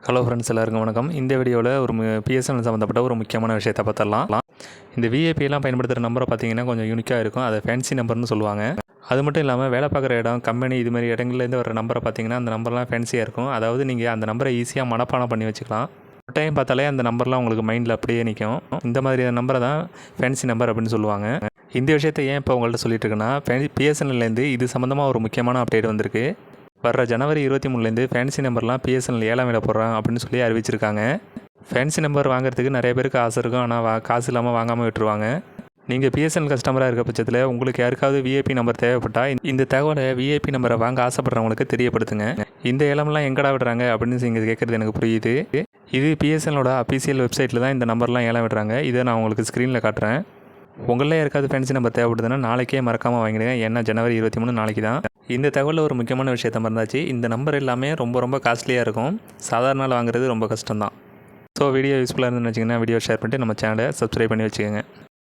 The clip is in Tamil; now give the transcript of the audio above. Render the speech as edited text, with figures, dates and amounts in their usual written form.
ஹலோ ஃப்ரெண்ட்ஸ், எல்லாருக்கும் வணக்கம். இந்த வீடியோவில் ஒரு பிஎஸ்என்எல் சம்மந்தப்பட்ட ஒரு முக்கியமான விஷயத்தை பார்த்துடலாம். இந்த விஐபியெல்லாம் பயன்படுத்துகிற நம்பரை பார்த்தீங்கன்னா கொஞ்சம் யூனிக்காக இருக்கும். அதை ஃபேன்சி நம்பர்னு சொல்லுவாங்க. அது மட்டும் இல்லாமல் வேலை பார்க்குற இடம், கம்பெனி இதுமாதிரி இடங்கள்லேருந்து வர நம்பரை பார்த்தீங்கன்னா அந்த நம்பர்லாம் ஃபேன்சியாக இருக்கும். அதாவது நீங்கள் அந்த நம்பரை ஈஸியாக மனப்பாடம் பண்ணி வச்சுக்கலாம். ஒரு டைம் பார்த்தாலே அந்த நம்பர்லாம் உங்களுக்கு மைண்டில் அப்படியே நிற்கும். இந்த மாதிரியான நம்பரை தான் ஃபேன்சி நம்பர் அப்படின்னு சொல்லுவாங்க. இந்த விஷயத்தை ஏன் இப்போ உங்கள்கிட்ட சொல்லிட்டு இருக்கேன்னா, பிஎஸ்என்எல்லேருந்து இது சம்மந்தமாக ஒரு முக்கியமான அப்டேட் வந்திருக்கு. வர்ற ஜனவரி 23 ஃபேன்சி நம்பர்லாம் பிஎஸ்என்எல் ஏலம் விட போடுறான் அப்படின்னு சொல்லி அறிவிச்சிருக்காங்க. ஃபேன்சி நம்பர் வாங்குறதுக்கு நிறைய பேருக்கு ஆசை இருக்கும், ஆனால் காசு இல்லாமல் வாங்காமல் விட்டுருவாங்க. நீங்கள் பிஎஸ்என்எல் கஸ்டமராக இருக்க பட்சத்தில் உங்களுக்கு யாருக்காவது விஐபி நம்பர் தேவைப்பட்டால் இந்த தகவலை விஐபி நம்பரை வாங்க ஆசைப்படுறவங்களுக்கு தெரியப்படுத்துங்க. இந்த ஏலம்லாம் எங்கடா விடுறாங்க அப்படின்னு நீங்கள் கேட்குறது எனக்கு புரியுது. இது பிஎஸ்என்எலோட அஃபீஷியல் வெப்சைட்டில் தான் இந்த நம்பர்லாம் ஏலம் விடுறாங்க. இதை நான் உங்களுக்கு ஸ்க்ரீனில் காட்டுறேன். உங்களில் யாருக்காவது ஃபேன்சி நம்பர் தேவைப்படுதுன்னா நாளைக்கே மறக்காமல் வாங்கிடுங்க. ஏன்னா ஜனவரி 23 நாளைக்கு தான். இந்த தகவலில் ஒரு முக்கியமான விஷயத்த மறந்தாச்சு. இந்த நம்பர் எல்லாமே ரொம்ப காஸ்ட்லியாக இருக்கும். சாதாரண நாள் வாங்குறது ரொம்ப கஷ்டம்தான். ஸோ வீடியோ யூஸ்ஃபுல்லாக இருந்துன்னு வச்சிங்கன்னா வீடியோ ஷேர் பண்ணிட்டு நம்ம சேனலை சப்ஸ்கிரைப் பண்ணி வச்சுக்கோங்க.